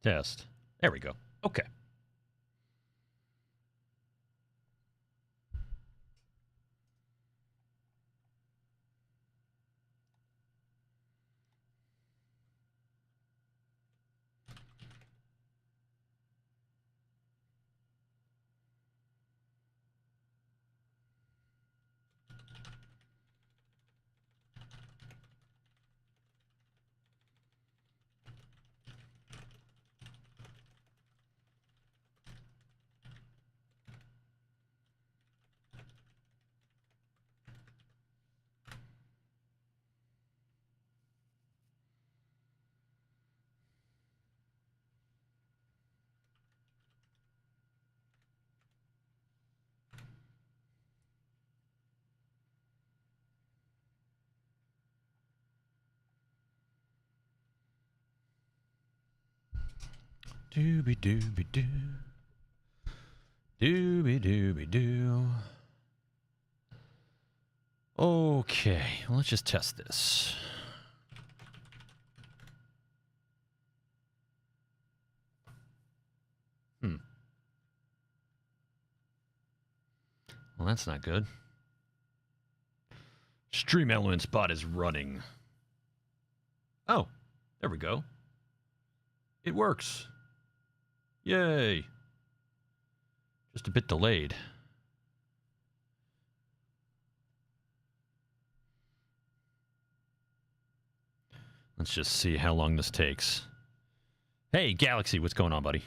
Test. There we go. Okay. Dooby dooby doo. Dooby dooby doo. Okay, well, let's just test this. Well, that's not good. Stream Elements bot is running. Oh, there we go. It works. Yay. Just a bit delayed. Let's just see how long this takes. Hey, Galaxy, what's going on, buddy?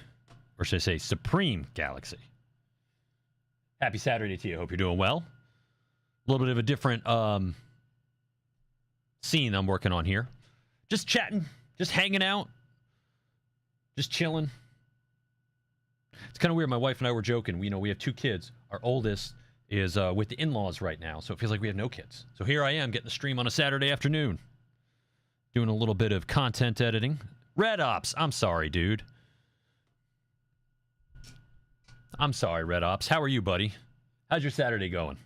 Or should I say Supreme Galaxy? Happy Saturday to you. Hope you're doing well. A little bit of a different scene I'm working on here. Just chatting, just hanging out, just chilling. It's kind of weird. My wife and I were joking. We have 2 kids. Our oldest is with the in-laws right now, so it feels like we have no kids. So here I am getting the stream on a Saturday afternoon. Doing a little bit of content editing. Red Ops, I'm sorry, dude. I'm sorry, Red Ops. How are you, buddy? How's your Saturday going?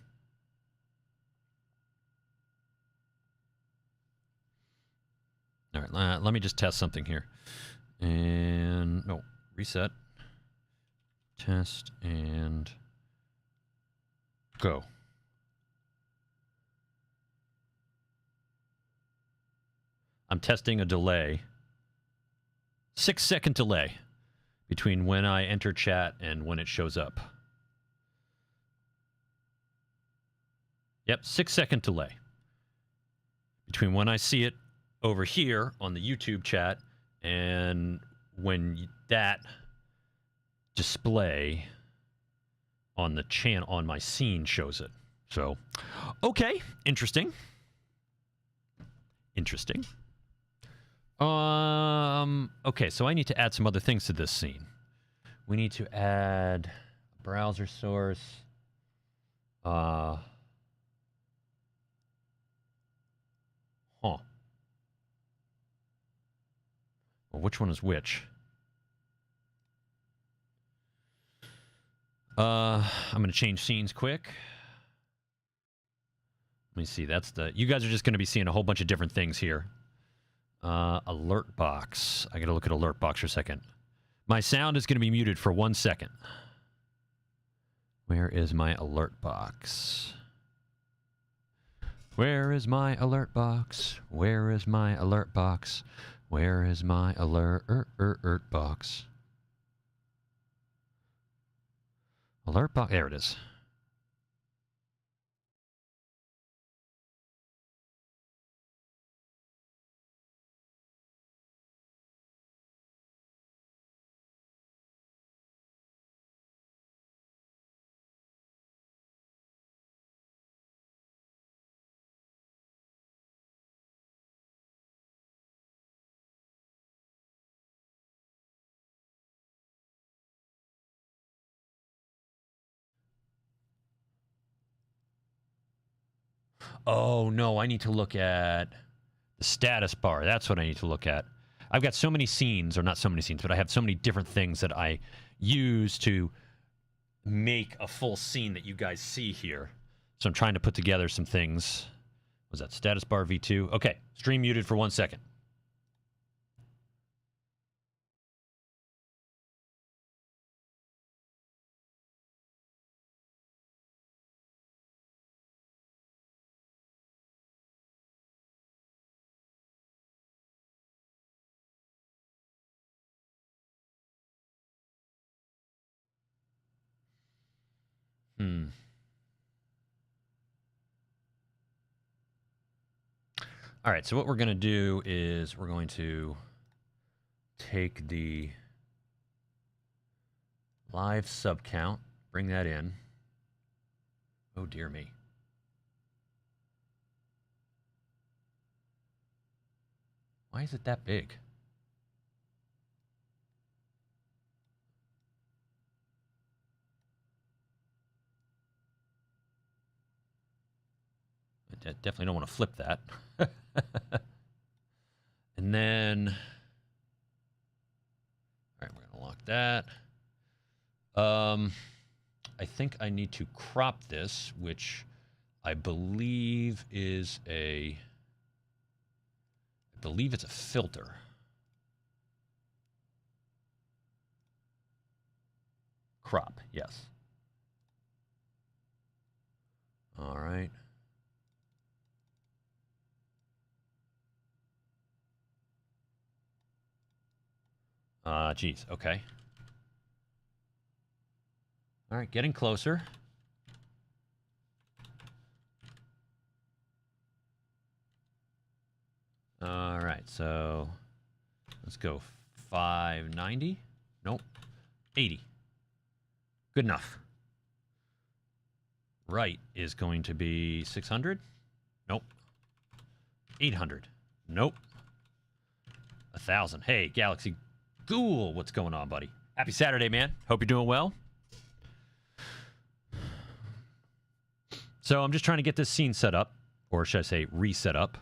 All right, let me just test something here. And, no, reset. Test and go. I'm testing a delay. 6-second delay between when I enter chat and when it shows up. Yep, 6-second delay between when I see it over here on the YouTube chat and when that display on the channel on my scene shows it. So, okay, interesting. Interesting. Okay, so I need to add some other things to this scene. We need to add a browser source. Huh. Well, which one is which? I'm going to change scenes quick. Let me see. That's the... You guys are just going to be seeing a whole bunch of different things here. Alert box. I got to look at alert box for a second. My sound is going to be muted for 1 second. Where is my alert box? Where is my alert box? Where is my alert box? Where is my alert box? Alert box. There it is. Oh, no, I need to look at the status bar. That's what I need to look at. I've got so many scenes, or not so many scenes, but I have so many different things that I use to make a full scene that you guys see here. So I'm trying to put together some things. Was that status bar V2? Okay, stream muted for 1 second. All right, so what we're going to do is we're going to take the live sub count, bring that in. Oh, dear me. Why is it that big? I definitely don't want to flip that. And then, all right, we're going to lock that. I think I need to crop this, which I believe is I believe it's a filter. Crop, yes. All right. Geez, okay. All right, getting closer. All right, so let's go 590. Nope. 80. Good enough. Right is going to be 600. Nope. 800. Nope. 1,000. Hey, Galaxy Ghoul, what's going on, buddy? Happy Saturday, man. Hope you're doing well. So I'm just trying to get this scene set up, or should I say reset up.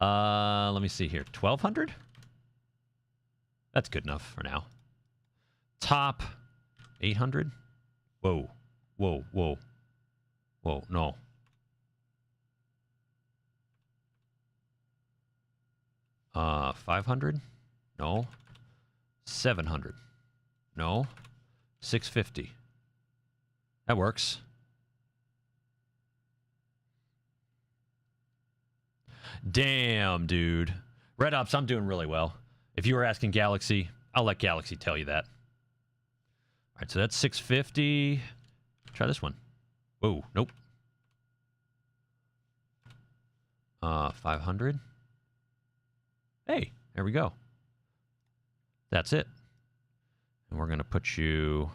Let me see here. 1,200? That's good enough for now. Top 800. Whoa. Whoa, whoa. Whoa, no. Uh, 500? No. 700? No. 650. That works. Damn, dude. Red Ops, I'm doing really well. If you were asking Galaxy, I'll let Galaxy tell you that. All right, so that's 650. Try this one. Whoa, nope. 500. Hey, there we go. That's it. And we're going to put you...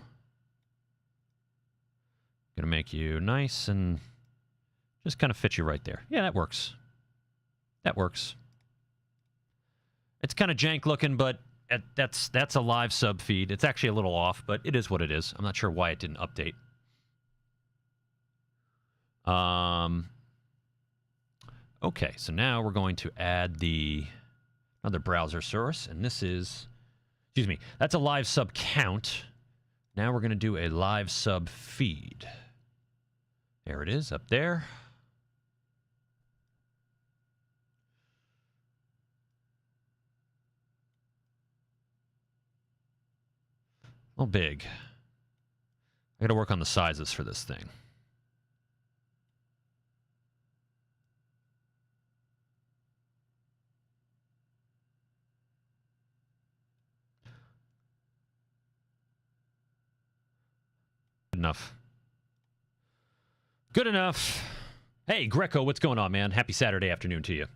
Going to make you nice and just kind of fit you right there. Yeah, that works. That works. It's kind of jank looking, but that's a live sub feed. It's actually a little off, but it is what it is. I'm not sure why it didn't update. Okay, so now we're going to add another browser source, and this is, excuse me, that's a live sub count. Now we're going to do a live sub feed. There it is, up there. A little big. I got to work on the sizes for this thing. Good enough. Good enough. Hey, Greco, what's going on, man? Happy Saturday afternoon to you.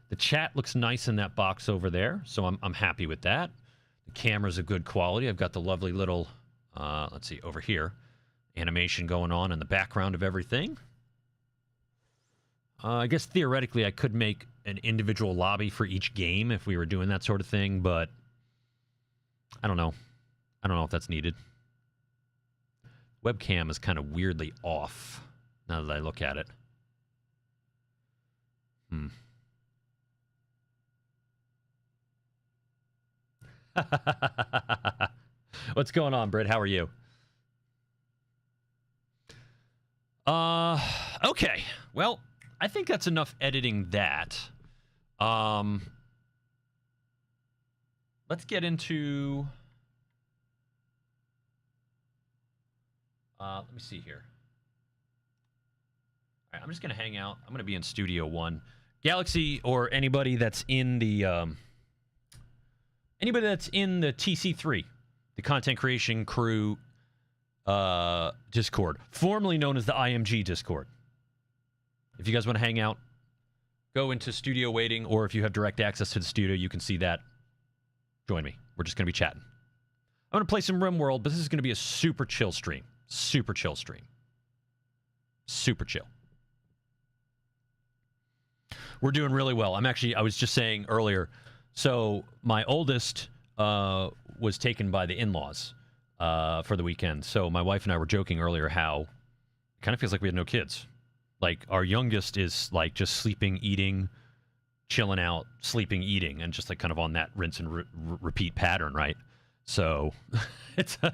The chat looks nice in that box over there, so I'm happy with that. The camera's a good quality. I've got the lovely little, let's see, over here, animation going on in the background of everything. I guess theoretically I could make an individual lobby for each game if we were doing that sort of thing, but I don't know. I don't know if that's needed. Webcam is kind of weirdly off now that I look at it. What's going on, Britt? How are you? Okay. Well, I think that's enough editing that. Let's get into... let me see here. All right, I'm just going to hang out. I'm going to be in Studio 1. Galaxy or anybody that's in the Anybody that's in the TC3, the Content Creation Crew Discord, formerly known as the IMG Discord. If you guys want to hang out, go into studio waiting, or if you have direct access to the studio, you can see that. Join me. We're just going to be chatting. I'm going to play some Rimworld, but this is going to be a super chill stream. Super chill stream. Super chill. We're doing really well. I was just saying earlier, so my oldest was taken by the in-laws for the weekend. So my wife and I were joking earlier how it kind of feels like we had no kids. Like, our youngest is, like, just sleeping, eating, chilling out, sleeping, eating, and just, like, kind of on that rinse and repeat pattern, right? So it's a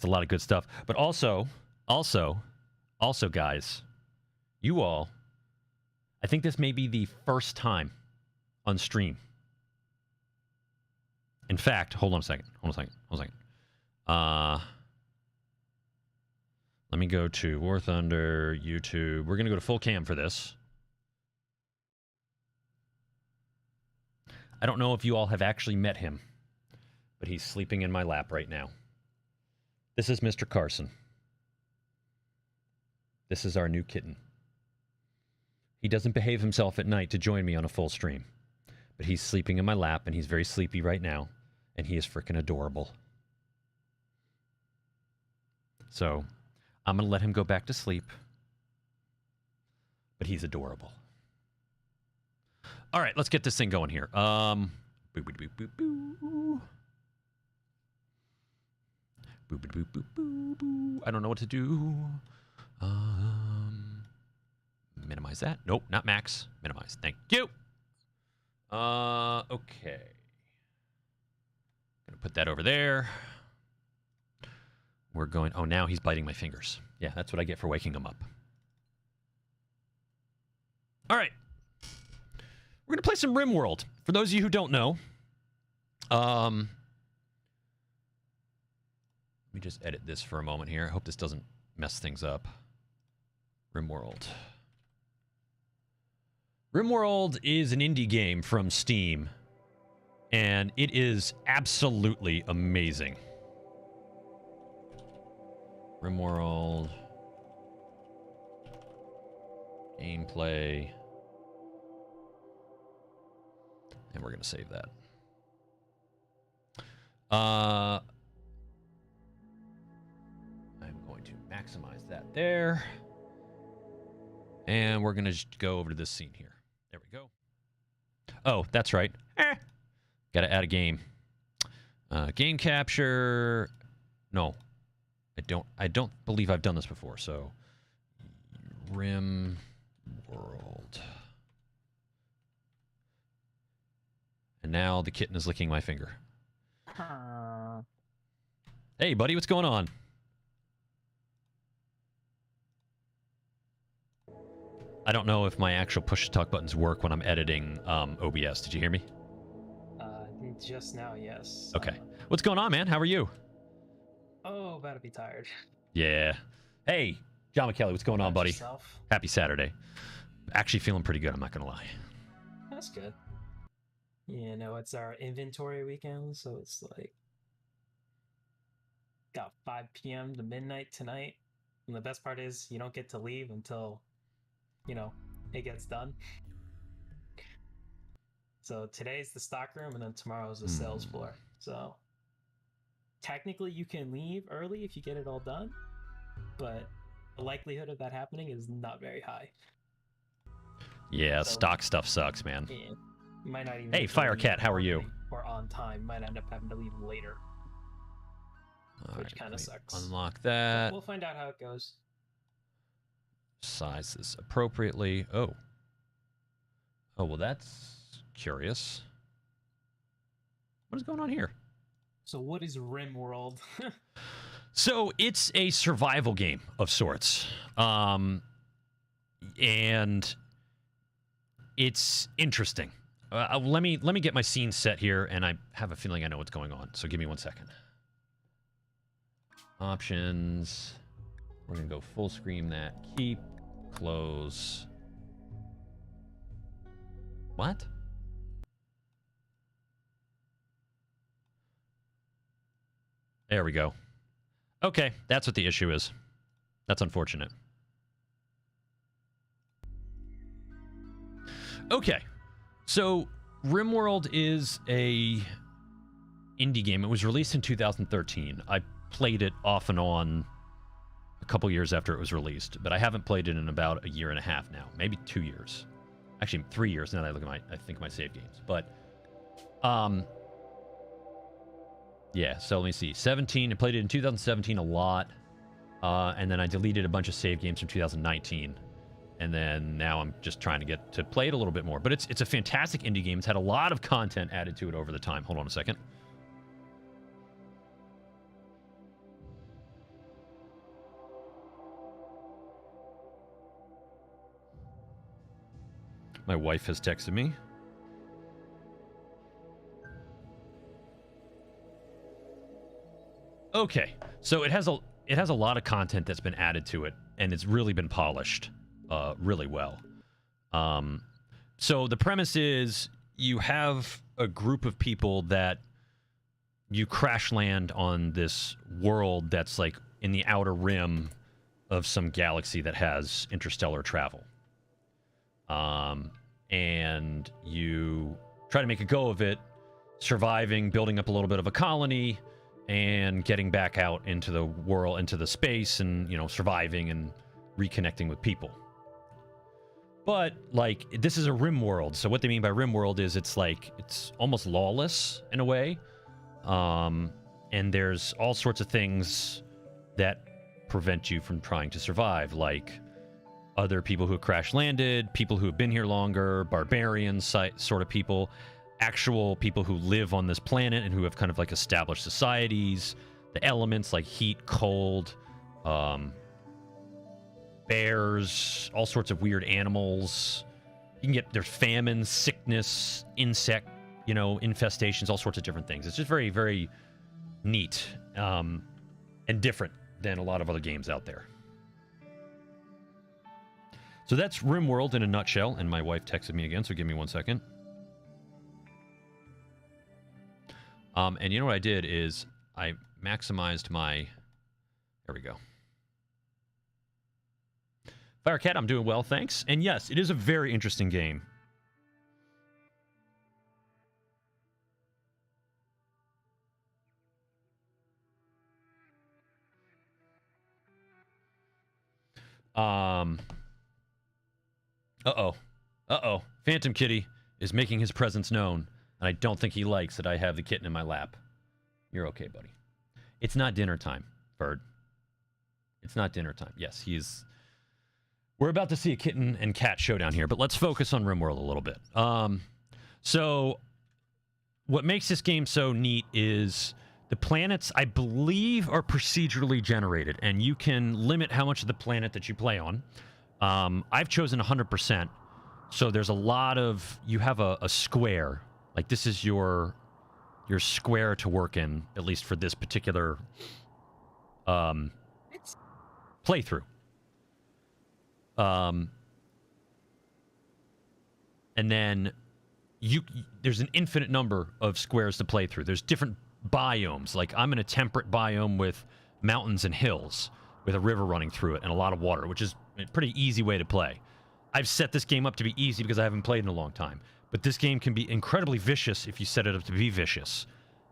lot of good stuff. But also, guys, you all, I think this may be the first time on stream. In fact, hold on a second. Let me go to War Thunder, YouTube. We're going to go to full cam for this. I don't know if you all have actually met him, but he's sleeping in my lap right now. This is Mr. Carson. This is our new kitten. He doesn't behave himself at night to join me on a full stream, but he's sleeping in my lap, and he's very sleepy right now, and he is freaking adorable. So I'm going to let him go back to sleep, but he's adorable. All right, let's get this thing going here. Boo, boo, boo, boo, boo. Boo, boo, boo, boo, boo, boo. I don't know what to do. Minimize that. Nope, not max. Minimize. Thank you. Okay. Gonna put that over there. We're going... Oh, now he's biting my fingers. Yeah, that's what I get for waking him up. All right. We're going to play some Rimworld. For those of you who don't know, let me just edit this for a moment here. I hope this doesn't mess things up. Rimworld. Rimworld is an indie game from Steam, and it is absolutely amazing. Rimworld. Gameplay. And we're going to save that. I'm going to maximize that there. And we're going to go over to this scene here. There we go. Oh, that's right. Got to add a game. Game capture. No. I don't believe I've done this before, so Rimworld. And now the kitten is licking my finger. Hey, buddy, what's going on? I don't know if my actual push-to-talk buttons work when I'm editing OBS. Did you hear me? Just now, yes. Okay. What's going on, man? How are you? Oh, about to be tired. Yeah. Hey, John McKelly, what's going on, buddy? Yourself? Happy Saturday. Actually feeling pretty good, I'm not going to lie. That's good. You know, it's our inventory weekend, so it's like got 5 p.m. to midnight tonight. And the best part is you don't get to leave until, you know, it gets done. So today's the stock room, and then tomorrow's the sales floor. So technically you can leave early if you get it all done, but the likelihood of that happening is not very high. Yeah, so, stock stuff sucks, man. Yeah, might not even. Hey, Firecat, how are you? Or on time, might end up having to leave later, which kind of sucks. Unlock that. But we'll find out how it goes. Size this appropriately. Oh, well, that's curious. What is going on here? So what is Rimworld? So it's a survival game of sorts. And it's interesting. Let me get my scene set here, and I have a feeling I know what's going on. So give me 1 second. Options. We're going to go full screen that. Keep. Close. What? There we go. Okay, that's what the issue is. That's unfortunate. Okay, so Rimworld is a indie game. It was released in 2013. I played it off and on a couple years after it was released, but I haven't played it in about a year and a half now, maybe 2 years. Actually, 3 years now that I look at I think my save games. But yeah, so let me see. 17, I played it in 2017 a lot. And then I deleted a bunch of save games from 2019. And then now I'm just trying to get to play it a little bit more. But it's a fantastic indie game. It's had a lot of content added to it over the time. Hold on a second. My wife has texted me. Okay, so it has a lot of content that's been added to it, and it's really been polished really well. So the premise is you have a group of people that you crash land on this world that's like in the outer rim of some galaxy that has interstellar travel. And you try to make a go of it, surviving, building up a little bit of a colony, and getting back out into the world, into the space, and, you know, surviving and reconnecting with people. But, like, this is a rim world, so what they mean by rim world is it's almost lawless in a way. And there's all sorts of things that prevent you from trying to survive, like other people who have crash landed, people who have been here longer, barbarians sort of people, actual people who live on this planet and who have kind of like established societies, the elements like heat, cold, bears, all sorts of weird animals. You can there's famine, sickness, insect, you know, infestations, all sorts of different things. It's just very, very neat and different than a lot of other games out there. So that's Rimworld in a nutshell, and my wife texted me again, so give me 1 second. And you know what I did is I maximized my... There we go. Firecat, I'm doing well, thanks. And yes, it is a very interesting game. Uh-oh. Phantom Kitty is making his presence known, and I don't think he likes that I have the kitten in my lap. You're okay, buddy. It's not dinner time, Bird. It's not dinner time. Yes, he's... We're about to see a kitten and cat showdown here, but let's focus on Rimworld a little bit. So what makes this game so neat is the planets, I believe, are procedurally generated, and you can limit how much of the planet that you play on. I've chosen 100%, so there's a lot of... You have a square. Like, this is your square to work in, at least for this particular playthrough. And then there's an infinite number of squares to play through. There's different biomes. Like, I'm in a temperate biome with mountains and hills with a river running through it and a lot of water, which is a pretty easy way to play. I've set this game up to be easy because I haven't played in a long time. But this game can be incredibly vicious if you set it up to be vicious.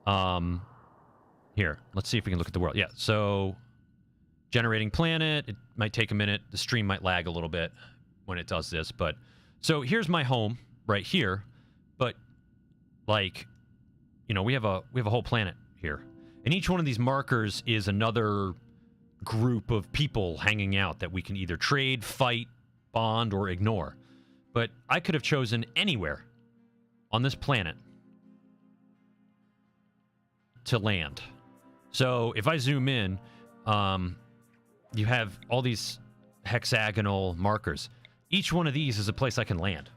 Here, let's see if we can look at the world. Yeah, so generating planet. It might take a minute. The stream might lag a little bit when it does this. But so here's my home right here. But like, you know, we have a whole planet here. And each one of these markers is another group of people hanging out that we can either trade, fight, bond, or ignore. But I could have chosen anywhere on this planet to land. So if I zoom in, you have all these hexagonal markers. Each one of these is a place I can land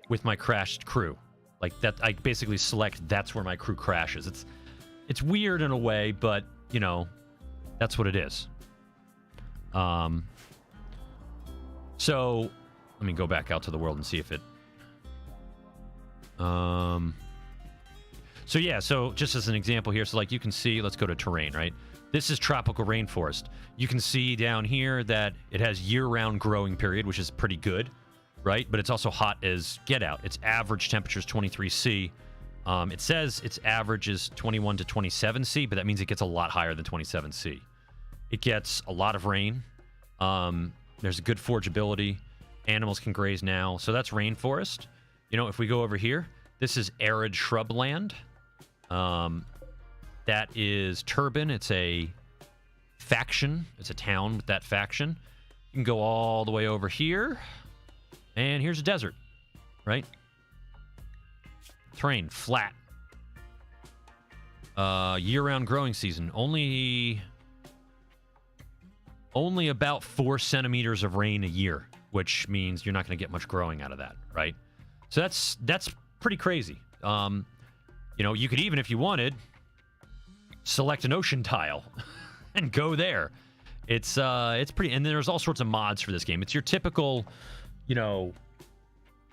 with my crashed crew. Like that, I basically select that's where my crew crashes. It's weird in a way, but you know, that's what it is. So let me go back out to the world and see if it... So yeah, so just as an example here, so like you can see, let's go to terrain, right? This is tropical rainforest. You can see down here that it has year-round growing period, which is pretty good, right? But it's also hot as get out. Its average temperature is 23°C. It says its average is 21 to 27°C, but that means it gets a lot higher than 27°C. It gets a lot of rain. There's a good forgeability. Animals can graze now. So that's rainforest. You know, if we go over here, this is arid shrubland. That is Turban. It's a faction. It's a town with that faction. You can go all the way over here. And here's a desert, right? Terrain, flat. Year-round growing season. Only about 4 centimeters of rain a year, which means you're not going to get much growing out of that, right? So that's pretty crazy. You know, you could even, if you wanted, select an ocean tile and go there. It's pretty, and there's all sorts of mods for this game. It's your typical, you know,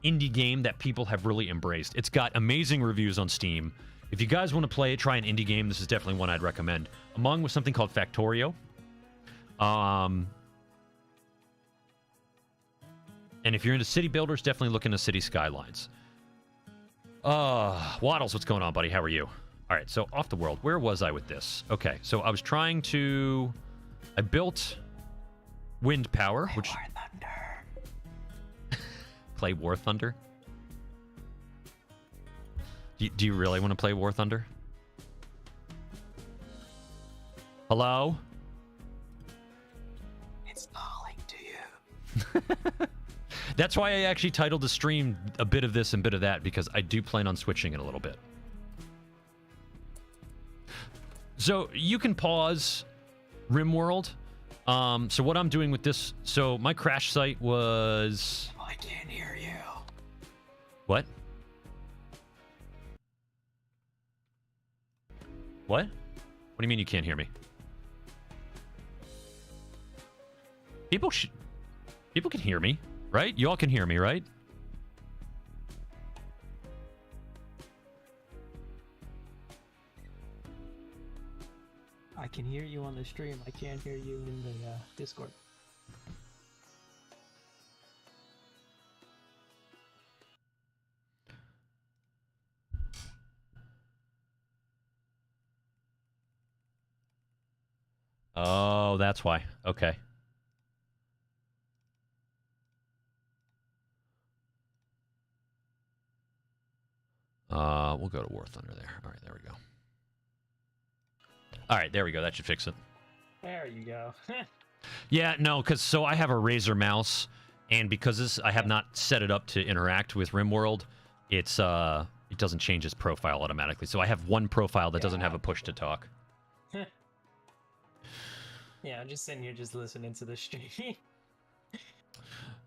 indie game that people have really embraced. It's got amazing reviews on Steam. If you guys want to play it, try an indie game. This is definitely one I'd recommend. Among was something called Factorio. And if you're into city builders, definitely look into City Skylines. Waddles, what's going on, buddy? How are you? All right, so off the world. Where was I with this? Okay, so I was trying to... I built wind power, which... War Thunder. Play War Thunder? Do you really want to play War Thunder? Hello? It's calling to you. That's why I actually titled the stream a bit of this and bit of that, because I do plan on switching it a little bit. So you can pause Rimworld. So what I'm doing with this, so my crash site was... I can't hear you. What? What? What do you mean you can't hear me? People can hear me, right? You all can hear me, right? I can hear you on the stream. I can't hear you in the Discord. Oh, that's why. Okay. We'll go to War Thunder there. All right, there we go. All right, there we go. That should fix it. There you go. Yeah, no, because so I have a Razer mouse, and because I have not set it up to interact with Rimworld, it doesn't change its profile automatically. So I have one profile that doesn't have a push to talk. Yeah, I'm just sitting here just listening to the stream.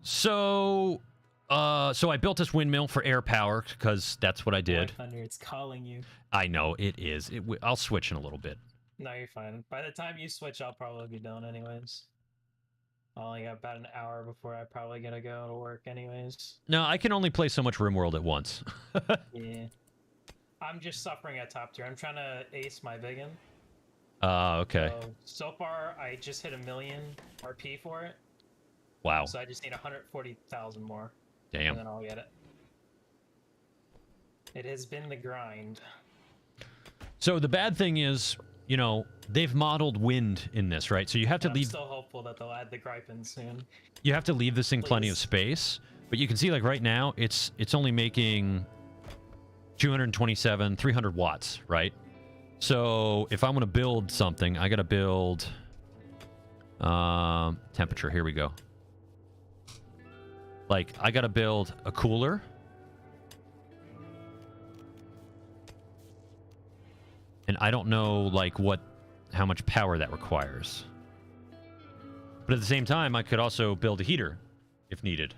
So I built this windmill for air power because that's what I did. War Thunder, it's calling you. I know it is. I'll switch in a little bit. No, you're fine. By the time you switch, I'll probably be done anyways. I only got about an hour before I'm probably gonna go to work anyways. No, I can only play so much Rimworld at once. Yeah. I'm just suffering at top tier. I'm trying to ace my Vigan. Okay. So far, I just hit 1 million RP for it. Wow. So I just need 140,000 more. Damn. And then I'll get it. It has been the grind. So the bad thing is, you know, they've modeled wind in this, right? So you have to leave... I'm still hopeful that they'll add the Gripen soon. You have to leave this thing plenty of space. But you can see, like, right now, it's only making 227, 300 watts, right? So if I want to build something, I got to build... temperature, here we go. Like, I got to build a cooler. And I don't know, like, how much power that requires. But at the same time, I could also build a heater if needed.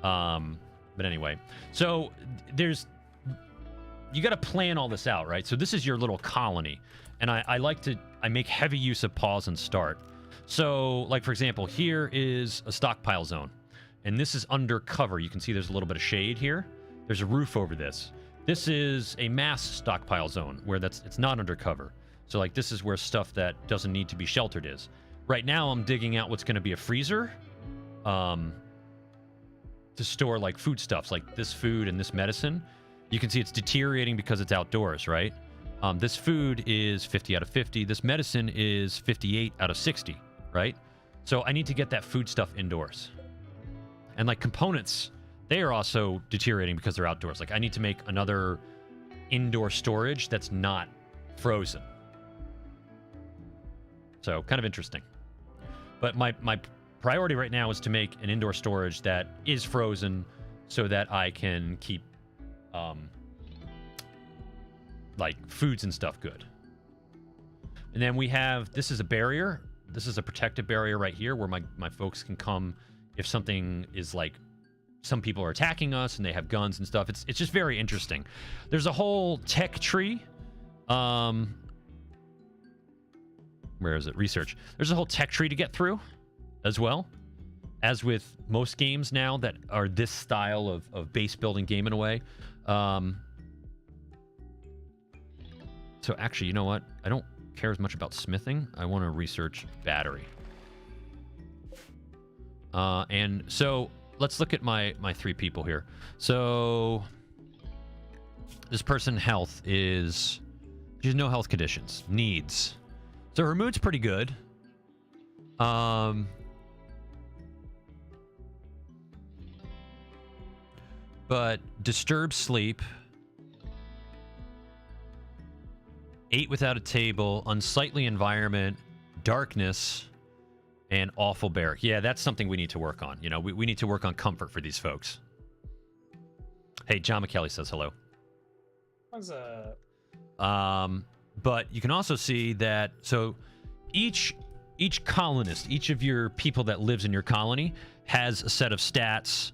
But anyway, so you got to plan all this out, right? So this is your little colony. And I make heavy use of pause and start. So, like, for example, here is a stockpile zone. And this is under cover. You can see there's a little bit of shade here. There's a roof over this. This is a mass stockpile zone where it's not undercover. So like this is where stuff that doesn't need to be sheltered is. Right now I'm digging out what's going to be a freezer to store like foodstuffs, like this food and this medicine. You can see it's deteriorating because it's outdoors, right? This food is 50 out of 50. This medicine is 58 out of 60, right? So I need to get that food stuff indoors. And like components, they are also deteriorating because they're outdoors. Like I need to make another indoor storage that's not frozen. So kind of interesting. But my priority right now is to make an indoor storage that is frozen so that I can keep like foods and stuff good. And then we have, this is a barrier. This is a protective barrier right here where my folks can come if something is like, some people are attacking us and they have guns and stuff. It's just very interesting. There's a whole tech tree. Where is it? Research. There's a whole tech tree to get through as well. As with most games now that are this style of base building game in a way. So actually, you know what? I don't care as much about smithing. I want to research battery. And so let's look at my 3 people here. So this person health is, she has no health conditions, needs. So her mood's pretty good. But disturbed sleep, 8 without a table, unsightly environment, darkness, and awful barrack. Yeah, that's something we need to work on. You know, we need to work on comfort for these folks. Hey, John McKelly says hello. What's up? But you can also see that, so each colonist, each of your people that lives in your colony has a set of stats,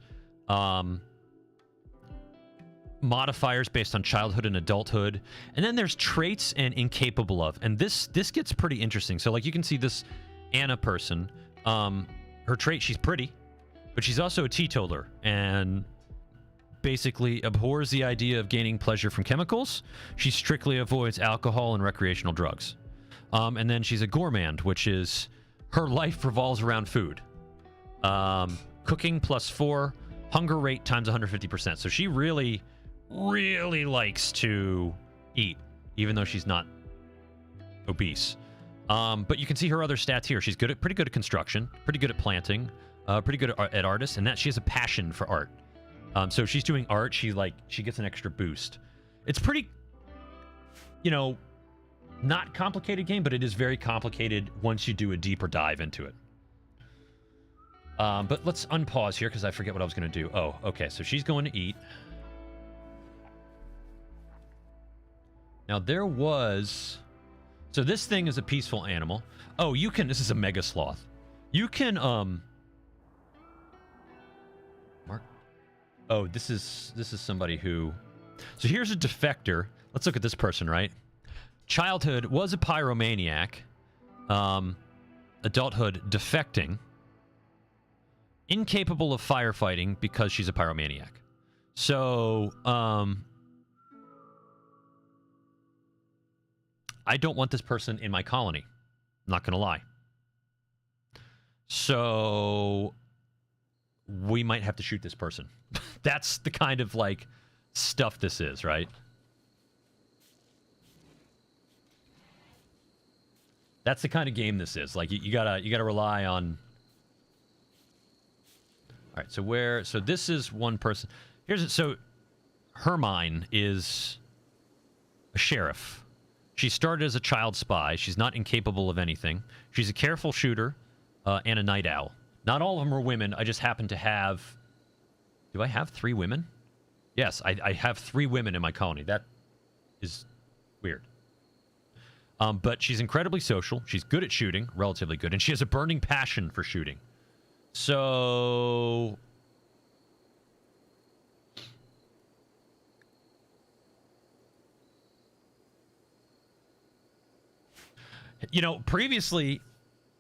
modifiers based on childhood and adulthood, and then there's traits and incapable of. And this gets pretty interesting. So like you can see this Anna person, her trait, she's pretty, but she's also a teetotaler and basically abhors the idea of gaining pleasure from chemicals. She strictly avoids alcohol and recreational drugs. And then she's a gourmand, which is her life revolves around food. Cooking +4, hunger rate times 150%. So she really likes to eat, even though she's not obese. But you can see her other stats here. She's pretty good at construction, pretty good at planting, pretty good at artists, and that she has a passion for art. So if she's doing art, she gets an extra boost. It's pretty, you know, not complicated game, but it is very complicated once you do a deeper dive into it. But let's unpause here because I forget what I was going to do. Oh, okay. So she's going to eat. Now there was... So this thing is a peaceful animal. Oh, you can... This is a mega sloth. You can, Mark... Oh, this is somebody who... So here's a defector. Let's look at this person, right? Childhood was a pyromaniac. Adulthood, defecting. Incapable of firefighting because she's a pyromaniac. So, I don't want this person in my colony. I'm not going to lie. So, we might have to shoot this person. That's the kind of, like, stuff this is, right? That's the kind of game this is. Like, you gotta rely on... All right, so this is one person. So Hermine is a sheriff. She started as a child spy. She's not incapable of anything. She's a careful shooter and a night owl. Not all of them are women. I just happen to have... Do I have 3 women? Yes, I have 3 women in my colony. That is weird. But she's incredibly social. She's good at shooting, relatively good. And she has a burning passion for shooting. So... You know, previously,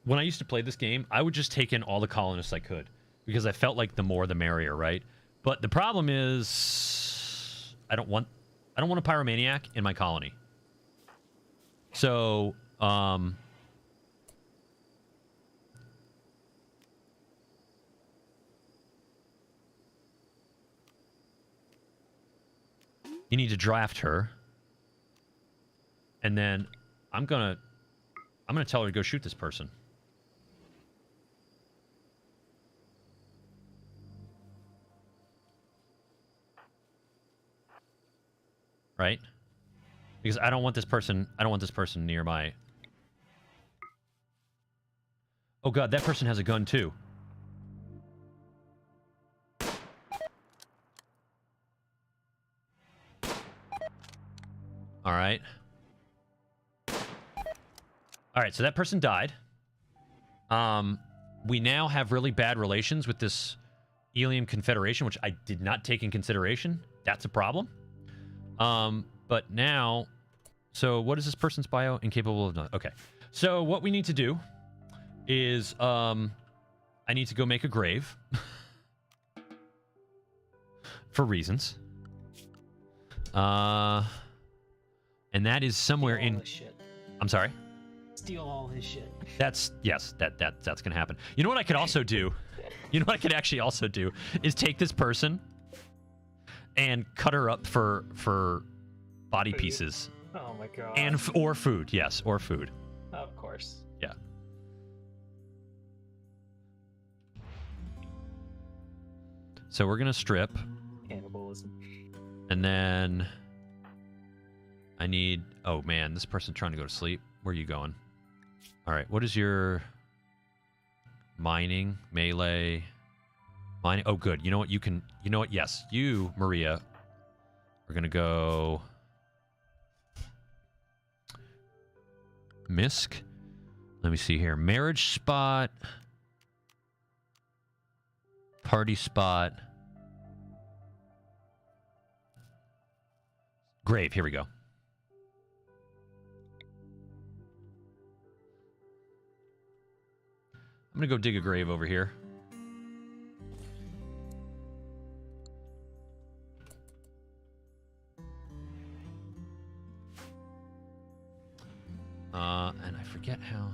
when I used to play this game, I would just take in all the colonists I could. Because I felt like the more the merrier, right? But the problem is... I don't want I don't want a pyromaniac in my colony. So, you need to draft her. And then I'm gonna tell her to go shoot this person. Right? Because I don't want this person near my... Oh god, that person has a gun too. Alright. Alright, so that person died. We now have really bad relations with this Ilium Confederation, which I did not take in consideration. That's a problem. But now... So, what is this person's bio? Incapable of... Okay. So, what we need to do is, I need to go make a grave. For reasons. And that is somewhere in... I'm sorry? Steal all his shit. That's... Yes, that's gonna happen. You know what I could also do? You know what I could actually also do? Is take this person and cut her up for body pieces. Oh my god. And or food, yes, or food. Of course. Yeah. So we're gonna strip. Cannibalism. And then I need... Oh man, this person's trying to go to sleep. Where are you going? Alright, what is your... Mining, melee... Mining... Oh good, you know what, you can... You know what, yes, you, Maria, are gonna go... Misk. Let me see here. Marriage spot. Party spot. Grave. Here we go. I'm going to go dig a grave over here. And I forget how...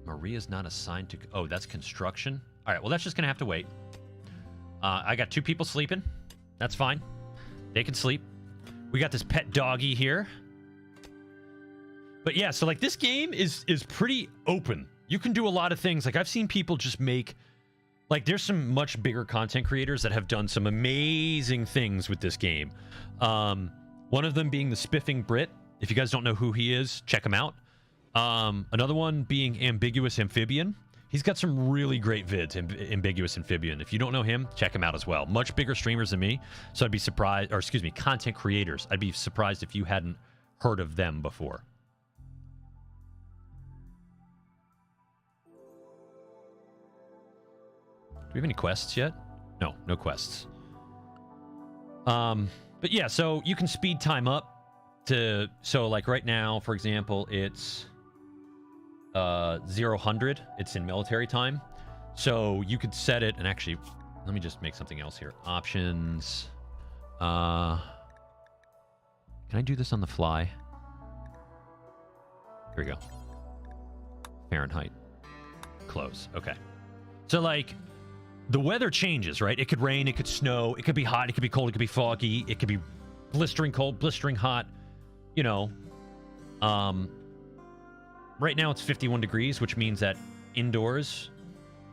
Maria's not assigned to... Oh, that's construction? Alright, well, that's just gonna have to wait. I got 2 people sleeping. That's fine. They can sleep. We got this pet doggy here. But yeah, so, like, this game is pretty open. You can do a lot of things. Like, I've seen people just make... Like, there's some much bigger content creators that have done some amazing things with this game. One of them being the Spiffing Brit. If you guys don't know who he is, check him out. Another one being Ambiguous Amphibian. He's got some really great vids, Ambiguous Amphibian. If you don't know him, check him out as well. Much bigger streamers than me, so I'd be surprised, or excuse me, content creators. I'd be surprised if you hadn't heard of them before. Do we have any quests yet? No, no quests. But yeah, so you can speed time up to... So, like, right now, for example, it's 0-100. It's in military time. So you could set it... And actually, let me just make something else here. Options. Can I do this on the fly? Here we go. Fahrenheit. Close. Okay. So, like... The weather changes, right? It could rain, it could snow, it could be hot, it could be cold, it could be foggy, it could be blistering cold, blistering hot, you know. Right now it's 51 degrees, which means that indoors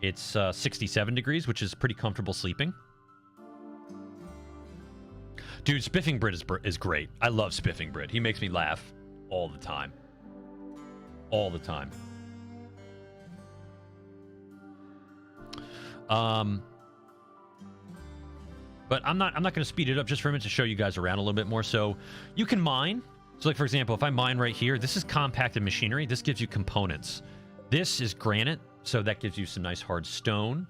it's 67 degrees, which is pretty comfortable sleeping. Dude, Spiffing Brit is great. I love Spiffing Brit. He makes me laugh all the time. All the time. But I'm not going to speed it up just for a minute to show you guys around a little bit more. So you can mine. So like, for example, if I mine right here, this is compacted machinery. This gives you components. This is granite. So that gives you some nice hard stone.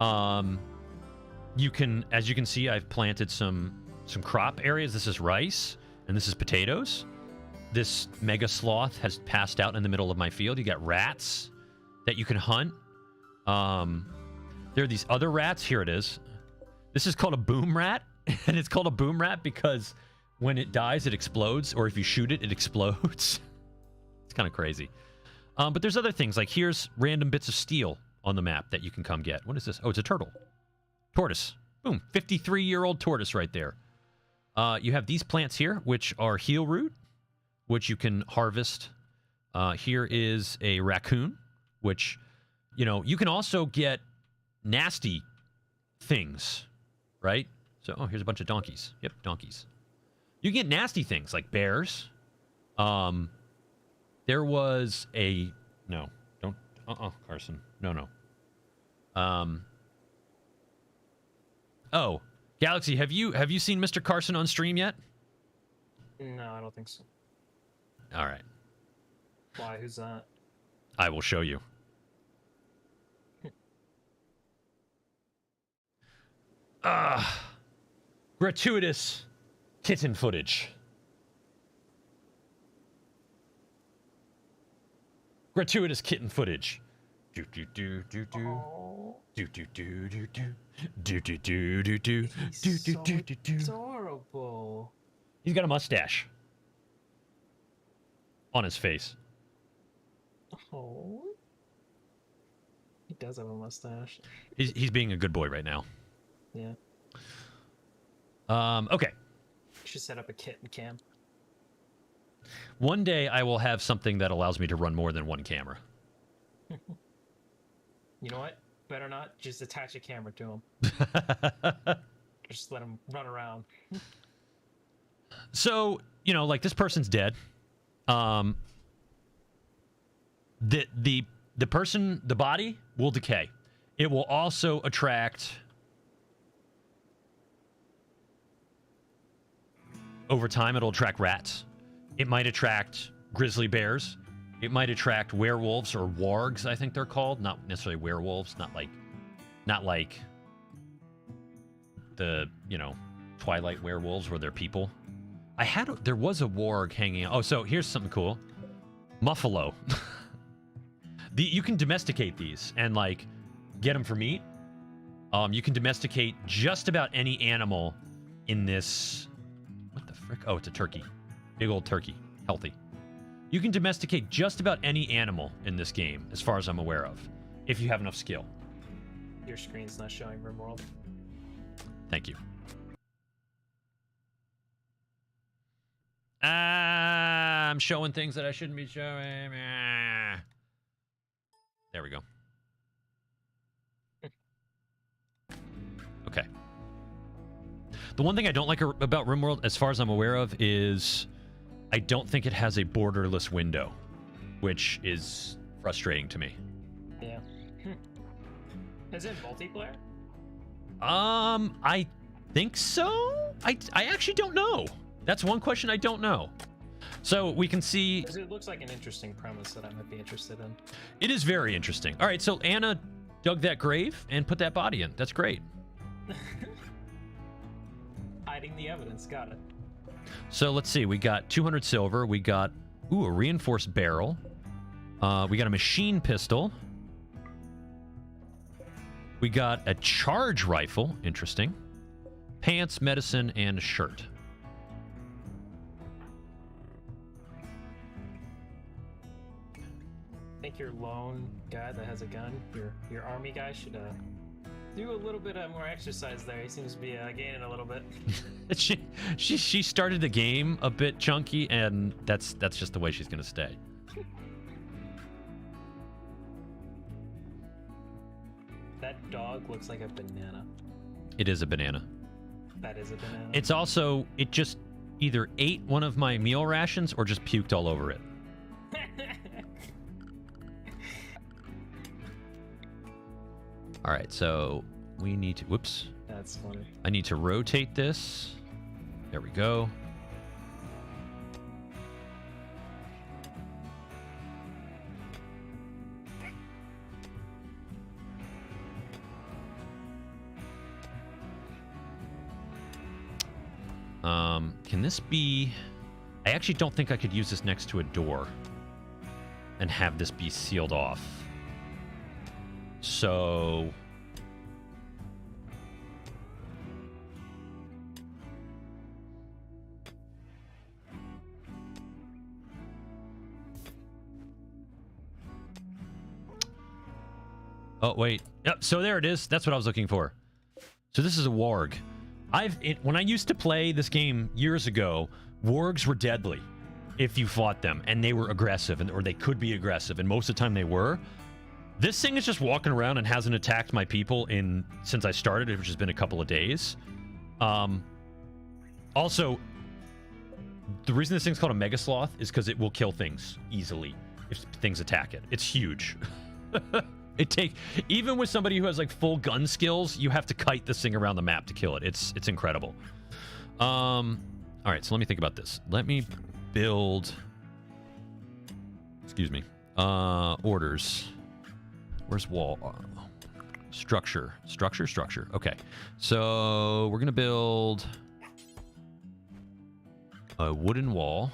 You can, as you can see, I've planted some crop areas. This is rice and this is potatoes. This mega sloth has passed out in the middle of my field. You got rats that you can hunt. There are these other rats. Here it is. This is called a boom rat, and it's called a boom rat because when it dies, it explodes, or if you shoot it, it explodes. It's kind of crazy. But there's other things, like here's random bits of steel on the map that you can come get. What is this? Oh, it's a turtle. Tortoise. Boom. 53-year-old tortoise right there. You have these plants here, which are heel root, which you can harvest. Here is a raccoon, which, you know, you can also get nasty things, right? So, oh, here's a bunch of donkeys. Yep, donkeys. You get nasty things like bears. There was a... No, don't... Carson. No. Oh, Galaxy, have you seen Mr. Carson on stream yet? No, I don't think so. All right. Why? Who's that? I will show you. Gratuitous kitten footage. Gratuitous kitten footage. Do do do do do. Oh, Do do do do do. Do do do do do. he's Do do so do do do. adorable. He's got a mustache on his face. Oh, he does have a mustache. He's being a good boy right now. Yeah. Okay. You should set up a kitten cam. One day I will have something that allows me to run more than one camera. You know what? Better not. Just attach a camera to him. Just let him run around. So, you know, like this person's dead. The person, the body will decay. It will also attract, over time, it'll attract rats. It might attract grizzly bears. It might attract werewolves or wargs, I think they're called. Not necessarily werewolves, not like the, you know, Twilight werewolves where they're people. There was a warg hanging out. Oh, so here's something cool. Muffalo. You can domesticate these and like get them for meat. You can domesticate just about any animal in this. What the frick? Oh, it's a turkey. Big old turkey. Healthy. You can domesticate just about any animal in this game, as far as I'm aware of, if you have enough skill. Your screen's not showing Rimworld. Thank you. I'm showing things that I shouldn't be showing. There we go. Okay. The one thing I don't like about Rimworld, as far as I'm aware of, is I don't think it has a borderless window, which is frustrating to me. Yeah. Is it multiplayer? I think so. I actually don't know. That's one question I don't know. So we can see... Because it looks like an interesting premise that I might be interested in. It is very interesting. All right, so Anna dug that grave and put that body in. That's great. Hiding the evidence. Got it. So let's see. We got 200 silver. We got, a reinforced barrel. We got a machine pistol. We got a charge rifle. Interesting. Pants, medicine, and a shirt. I think your lone guy that has a gun, your army guy, should do a little bit more exercise there. He seems to be gaining a little bit. she started the game a bit chunky, and that's just the way she's gonna stay. That dog looks like a banana. It is a banana. That is a banana. It's also, it just either ate one of my meal rations or just puked all over it. All right, so we need to, whoops. That's funny. I need to rotate this. There we go. Can this be... I actually don't think I could use this next to a door and have this be sealed off. So... Oh, wait. Yep, so there it is. That's what I was looking for. So this is a warg. When I used to play this game years ago, wargs were deadly if you fought them, and they were aggressive, or they could be aggressive, and most of the time they were. This thing is just walking around and hasn't attacked my people since I started, which has been a couple of days. Also, the reason this thing's called a mega sloth is because it will kill things easily if things attack it. It's huge. Even with somebody who has like full gun skills, you have to kite this thing around the map to kill it. It's incredible. All right, so let me think about this. Let me build. Excuse me. Orders. Where's wall? Structure. Okay. So we're gonna build a wooden wall.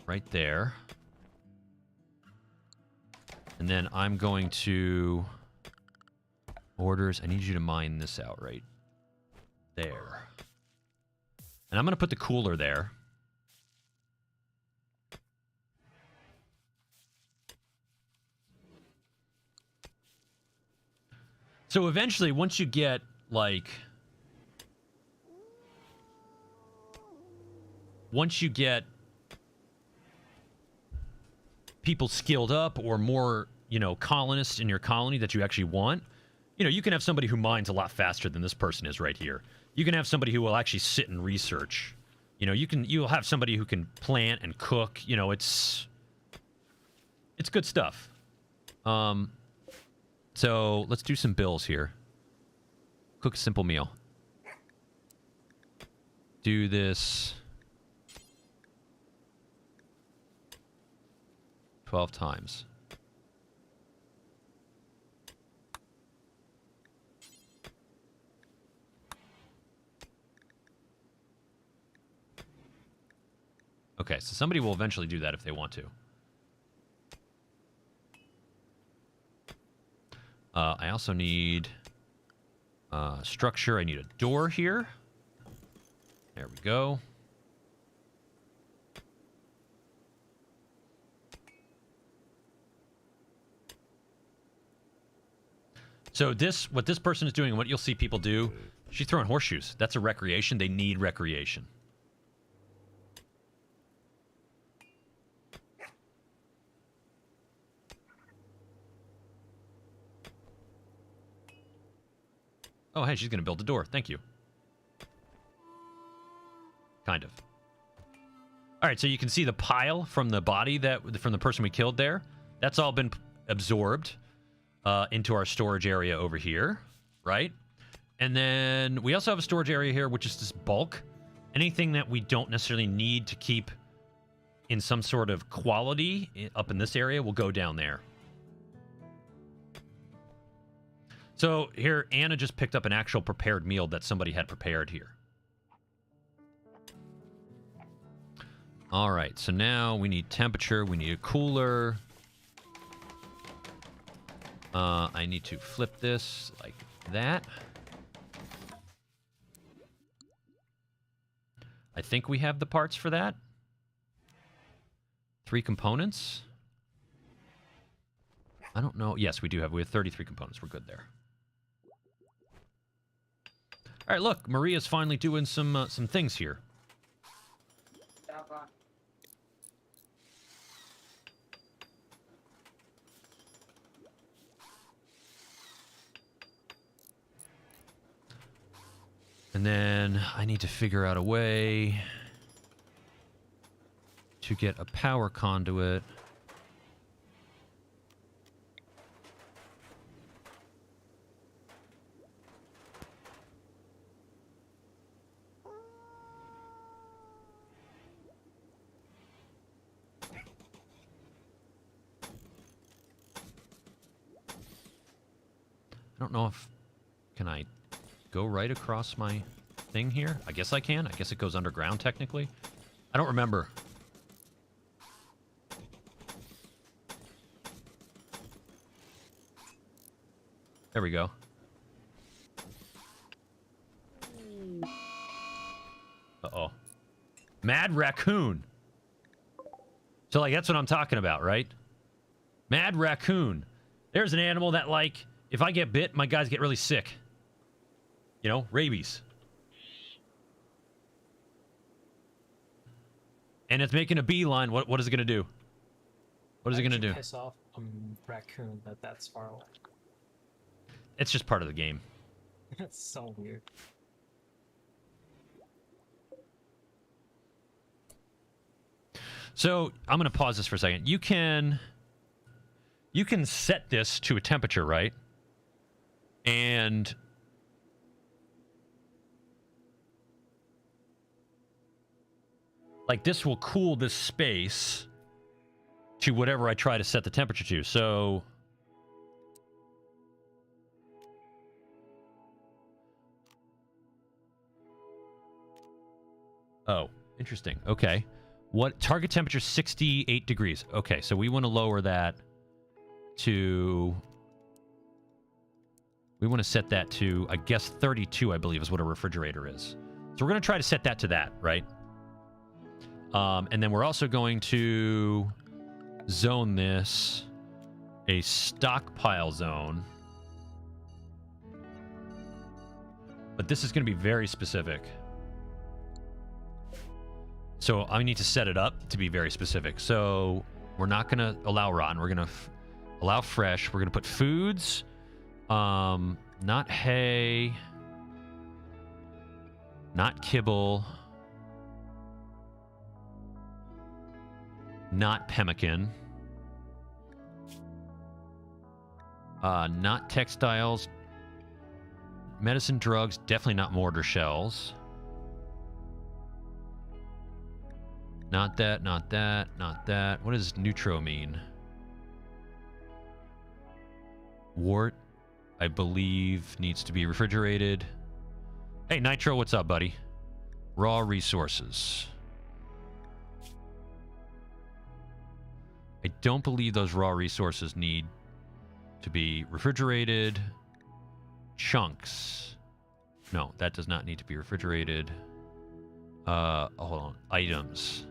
Right there. And then I'm going to... Orders, I need you to mine this out right there. And I'm going to put the cooler there. So eventually, once you get, like... Once you get people skilled up or more, colonists in your colony that you actually want, you can have somebody who mines a lot faster than this person is right here. You can have somebody who will actually sit and research. You'll have somebody who can plant and cook. It's good stuff. So let's do some bills here. Cook a simple meal. Do this 12 times. Okay, so somebody will eventually do that if they want to. I also need structure. I need a door here. There we go. So what this person is doing, and what you'll see people do, she's throwing horseshoes. That's a recreation. They need recreation. Oh, hey, she's going to build a door. Thank you. Kind of. All right, so you can see the pile from the body from the person we killed there. That's all been absorbed into our storage area over here, right? And then we also have a storage area here, which is this bulk. Anything that we don't necessarily need to keep in some sort of quality up in this area will go down there. So here, Anna just picked up an actual prepared meal that somebody had prepared here. All right, so now we need temperature. We need a cooler. I need to flip this like that. I think we have the parts for that. 3 components. I don't know. Yes, we do have. We have 33 components. We're good there. All right, look, Maria's finally doing some things here. And then I need to figure out a way to get a power conduit. I don't know if... Can I go right across my thing here? I guess I can. I guess it goes underground, technically. I don't remember. There we go. Uh-oh. Mad raccoon. So, like, that's what I'm talking about, right? Mad raccoon. There's an animal that, like, if I get bit, my guys get really sick. You know, rabies. And it's making a beeline. What is it going to do? What is it going to do? Piss off a raccoon that's far away. It's just part of the game. That's so weird. So I'm going to pause this for a second. You can set this to a temperature, right? And like this will cool this space to whatever I try to set the temperature to. So oh, interesting. Okay. What target temperature? 68 degrees. Okay, so we want to lower that to... We want to set that to, I guess, 32, I believe, is what a refrigerator is. So we're going to try to set that to that, right? And then we're also going to zone this a stockpile zone. But this is going to be very specific. So I need to set it up to be very specific. So we're not going to allow rotten. We're going to allow fresh. We're going to put foods. Not hay. Not kibble. Not pemmican. Not textiles. Medicine, drugs. Definitely not mortar shells. Not that, not that, not that. What does neutro mean? Wart, I believe, needs to be refrigerated. Hey, Nitro, what's up, buddy? Raw resources. I don't believe those raw resources need to be refrigerated. Chunks. No, that does not need to be refrigerated. Hold on. Items.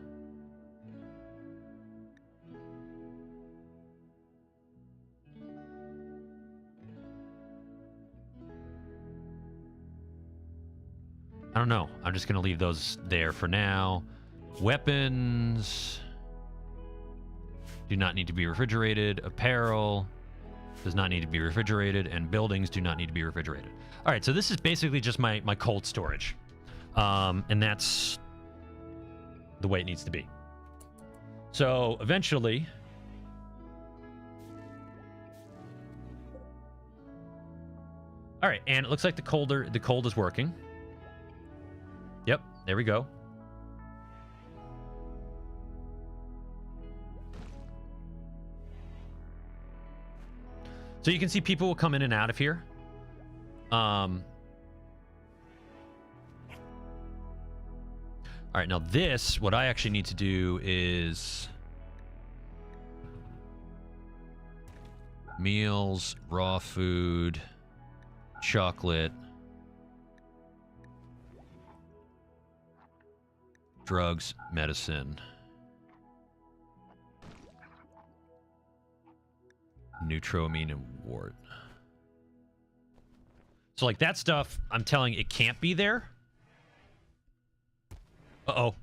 I don't know. I'm just going to leave those there for now. Weapons do not need to be refrigerated. Apparel does not need to be refrigerated. And buildings do not need to be refrigerated. All right, so this is basically just my cold storage. And that's the way it needs to be. So eventually... All right, and it looks like the cold is working. Yep, there we go. So you can see people will come in and out of here. All right, now this, what I actually need to do is meals, raw food, chocolate, drugs, medicine, neutroamine, and wart. So like that stuff, I'm telling it can't be there. Uh-oh.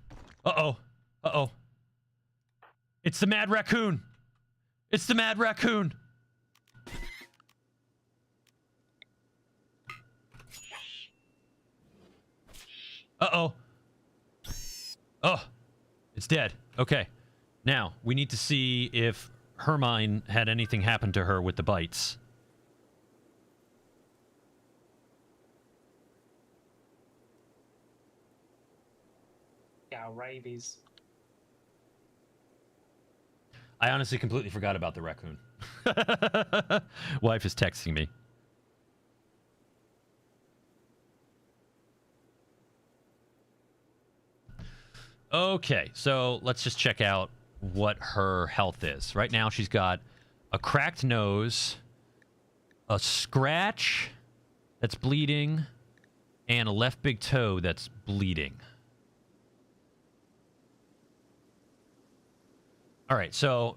Uh-oh. Uh-oh. It's the mad raccoon. It's the mad raccoon. Uh-oh. Oh, it's dead. Okay. Now, we need to see if Hermine had anything happen to her with the bites. Yeah, rabies. I honestly completely forgot about the raccoon. Wife is texting me. Okay, so let's just check out what her health is. Right now, she's got a cracked nose, a scratch that's bleeding, and a left big toe that's bleeding. All right, so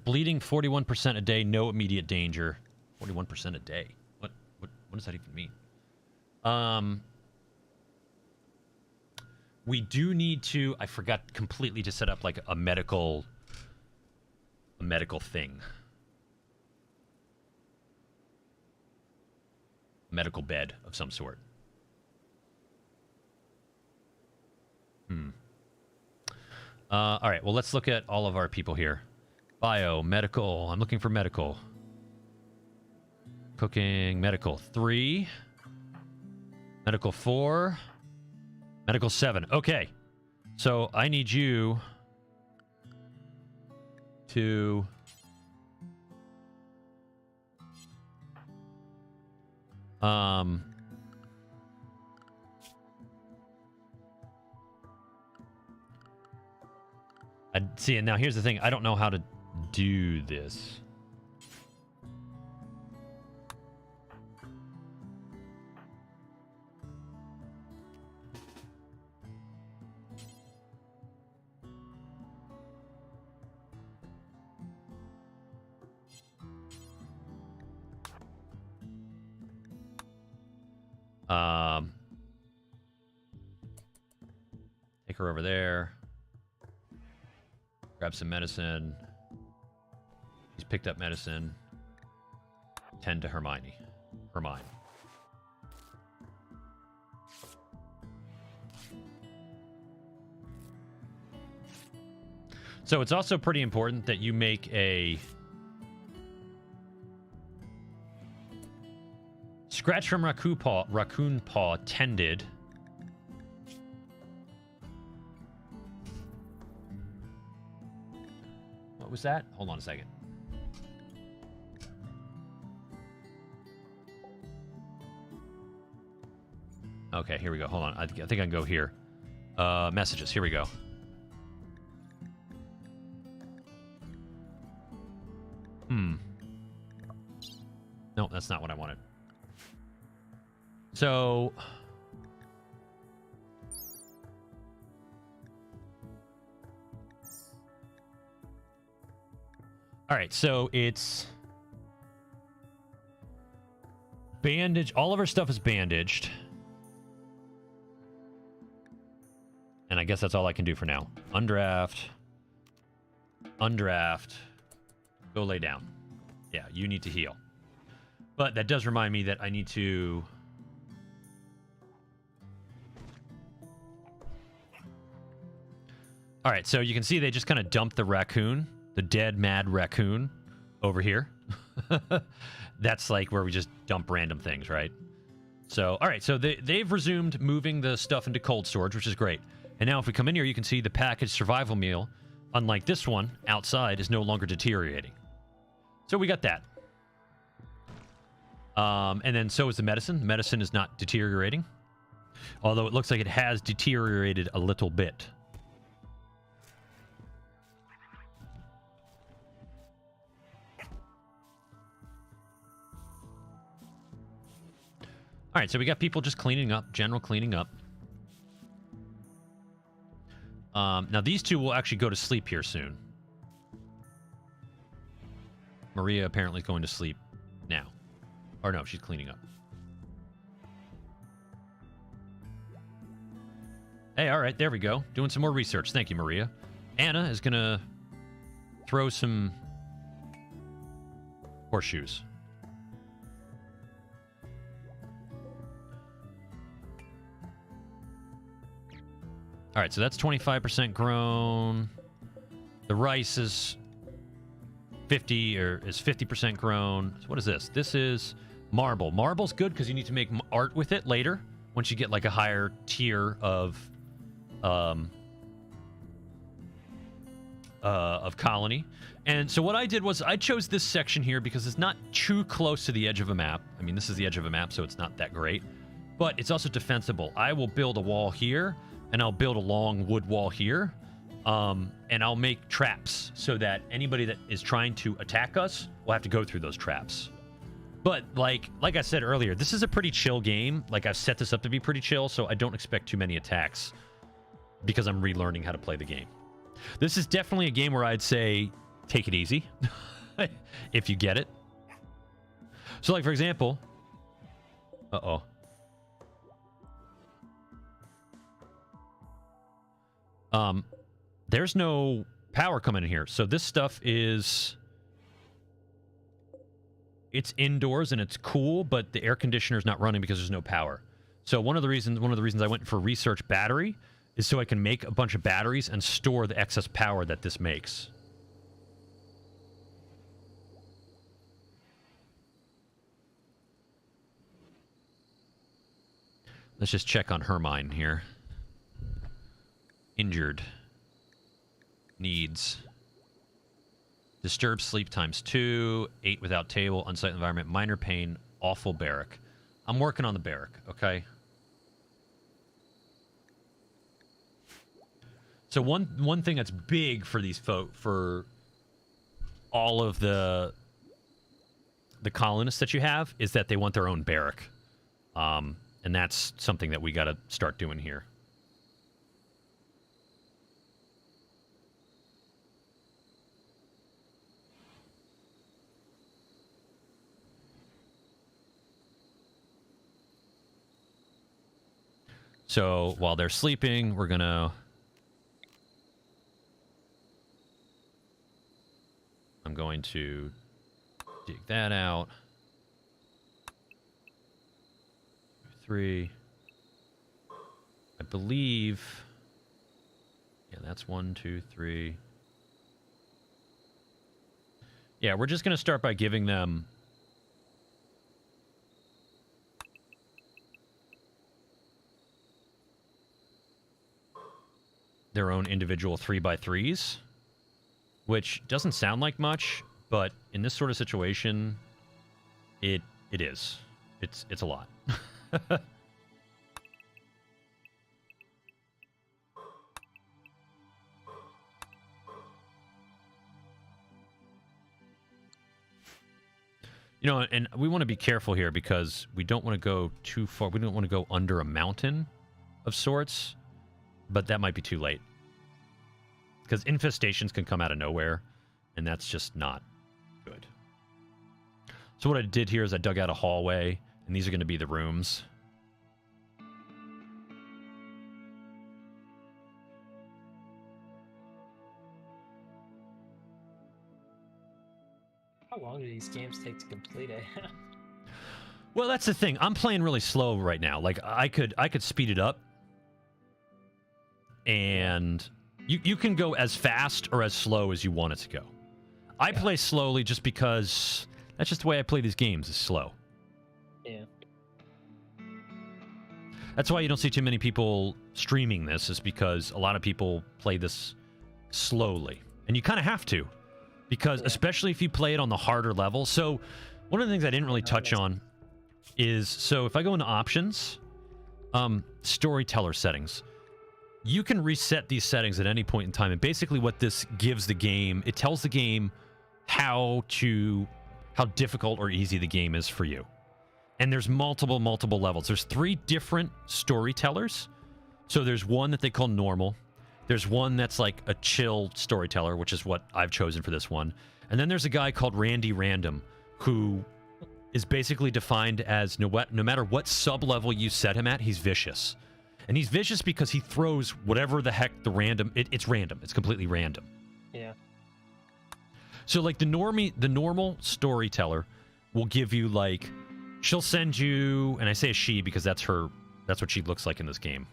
bleeding 41% a day, no immediate danger. 41% a day. What does that even mean? We do need to, I forgot completely to set up like a medical thing. Medical bed of some sort. All right, well, let's look at all of our people here. Bio, medical. I'm looking for medical. Cooking, medical 3. Medical 4. Medical 7. Okay. So I need you to... see, and now here's the thing. I don't know how to do this. Take her over there. Grab some medicine. He's picked up medicine. Tend to Hermione. So it's also pretty important that you make a scratch from raccoon paw tended. What was that? Hold on a second. Okay, here we go. Hold on. I think I can go here. Messages. Here we go. No, that's not what I wanted. So... all right, so it's... bandage. All of our stuff is bandaged. And I guess that's all I can do for now. Undraft. Go lay down. Yeah, you need to heal. But that does remind me that I need to... all right, so you can see they just kind of dumped the raccoon, the dead, mad raccoon, over here. That's like where we just dump random things, right? So, all right, so they've resumed moving the stuff into cold storage, which is great. And now if we come in here, you can see the packaged survival meal, unlike this one, outside, is no longer deteriorating. So we got that. And then so is the medicine. Medicine is not deteriorating. Although it looks like it has deteriorated a little bit. All right, so we got people just cleaning up, general cleaning up. Now these two will actually go to sleep here soon. Maria apparently is going to sleep now. Or no, she's cleaning up. Hey, all right, there we go. Doing some more research. Thank you, Maria. Anna is going to throw some horseshoes. All right, so that's 25% grown. The rice is 50% grown. So what is this? This is marble. Marble's good because you need to make art with it later once you get like a higher tier of colony. And so what I did was I chose this section here because it's not too close to the edge of a map. I mean, this is the edge of a map, so it's not that great. But it's also defensible. I will build a wall here, and I'll build a long wood wall here. And I'll make traps so that anybody that is trying to attack us will have to go through those traps. But like I said earlier, this is a pretty chill game. Like, I've set this up to be pretty chill, so I don't expect too many attacks because I'm relearning how to play the game. This is definitely a game where I'd say take it easy if you get it. So, like, for example... Uh-oh. There's no power coming in here. So this stuff is... It's indoors and it's cool, but the air conditioner's not running because there's no power. So one of the reasons I went for research battery is so I can make a bunch of batteries and store the excess power that this makes. Let's just check on Hermine here. Injured. Needs. Disturbed sleep ×2. 8 without table. Unsightly environment. Minor pain. Awful barrack. I'm working on the barrack, okay? So one thing that's big for these folk, for all of the colonists that you have, is that they want their own barrack. And that's something that we got to start doing here. So while they're sleeping, we're gonna... I'm going to dig that out. 3. I believe... Yeah, that's 1, 2, 3. Yeah, we're just going to start by giving them... their own individual 3x3s. Which doesn't sound like much, but in this sort of situation, it is. It's a lot. You know, and we want to be careful here because we don't want to go too far. We don't want to go under a mountain of sorts, but that might be too late. Because infestations can come out of nowhere, and that's just not good. So what I did here is I dug out a hallway, and these are going to be the rooms. How long do these games take to complete it? Well, that's the thing. I'm playing really slow right now. Like, I could speed it up. And you can go as fast or as slow as you want it to go. I play slowly just because that's just the way I play these games, is slow. Yeah. That's why you don't see too many people streaming this, is because a lot of people play this slowly. And you kind of have to. Because especially if you play it on the harder level. So one of the things I didn't really touch on is, so if I go into options, storyteller settings, you can reset these settings at any point in time. And basically what this gives the game, it tells the game how difficult or easy the game is for you. And there's multiple levels. There's 3 different storytellers. So there's one that they call normal. There's one that's like a chill storyteller, which is what I've chosen for this one. And then there's a guy called Randy Random, who is basically defined as no matter what sub-level you set him at, he's vicious. And he's vicious because he throws whatever the heck the random... It's random. It's completely random. Yeah. So, like, the normal storyteller will give you, like... She'll send you... And I say she because that's what she looks like in this game.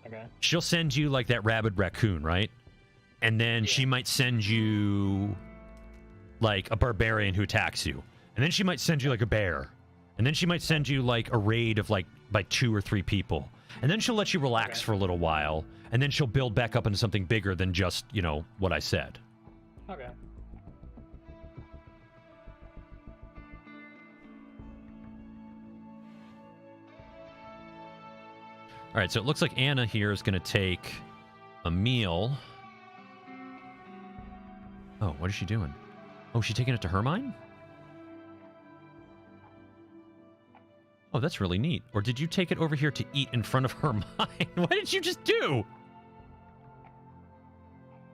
Okay. She'll send you, like, that rabid raccoon, right? And then she might send you, like, a barbarian who attacks you. And then she might send you, like, a bear. And then she might send you, like, a raid of, like, by 2 or 3 people. And then she'll let you relax for a little while. And then she'll build back up into something bigger than just, you know, what I said. Okay. All right, so it looks like Anna here is going to take a meal. Oh, what is she doing? Oh, she's taking it to Hermine? Oh, that's really neat. Or did you take it over here to eat in front of Hermine? What did you just do?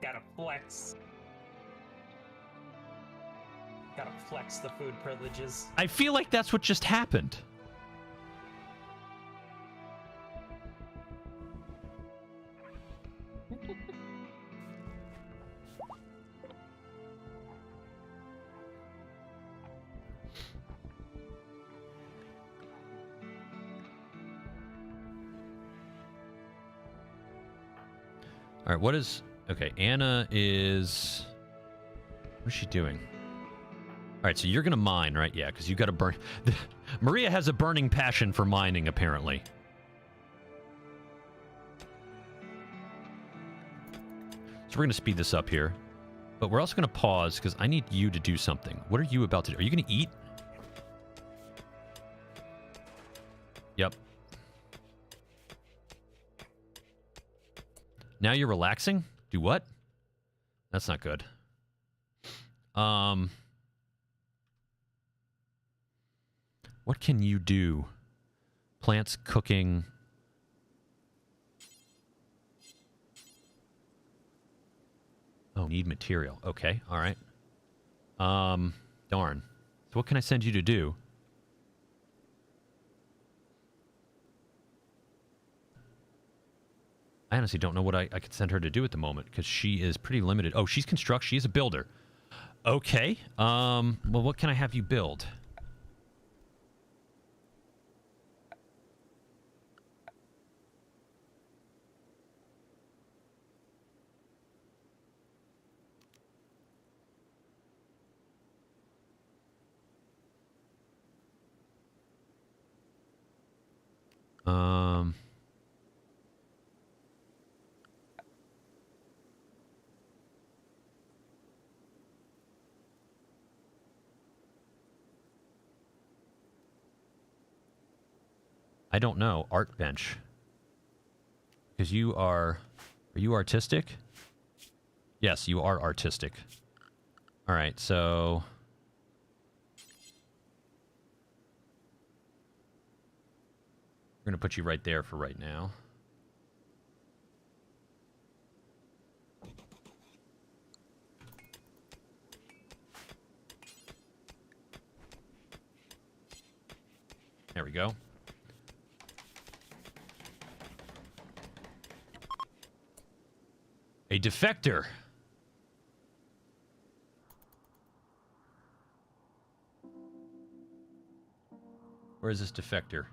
Gotta flex. Gotta flex the food privileges. I feel like that's what just happened. All right, what is... Okay, Anna is... What is she doing? All right, so you're going to mine, right? Yeah, because you got to burn... Maria has a burning passion for mining, apparently. So we're going to speed this up here. But we're also going to pause, because I need you to do something. What are you about to do? Are you going to eat? Yep. Now you're relaxing? Do what? That's not good. What can you do? Plants, cooking. Oh, need material. Okay, all right. Darn. So what can I send you to do? I honestly don't know what I could send her to do at the moment, because she is pretty limited. Oh, she's construction. She's a builder. Okay. Well, what can I have you build? I don't know. Art bench. Because you are... Are you artistic? Yes, you are artistic. Alright, so... We're going to put you right there for right now. There we go. A defector. Where is this defector?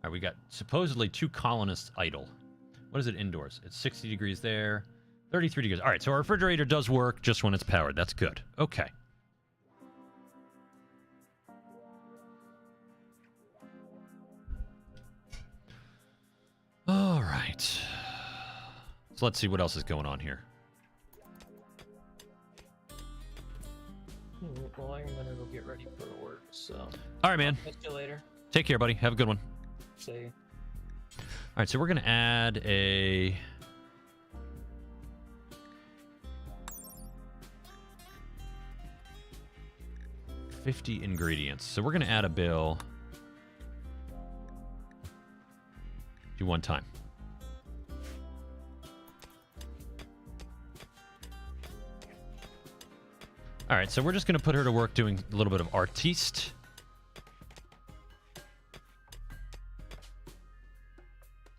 All right, we got supposedly 2 colonists idle. What is it indoors? It's 60 degrees there, 33 degrees. All right, so our refrigerator does work just when it's powered. That's good. Okay. All right. So let's see what else is going on here. Well, I'm gonna go get ready for work, so... All right, man. Catch you later. Take care, buddy. Have a good one. See you. All right, so we're going to add a... $50 ingredients. So we're going to add a bill. Do one time. All right, so we're just going to put her to work doing a little bit of artiste.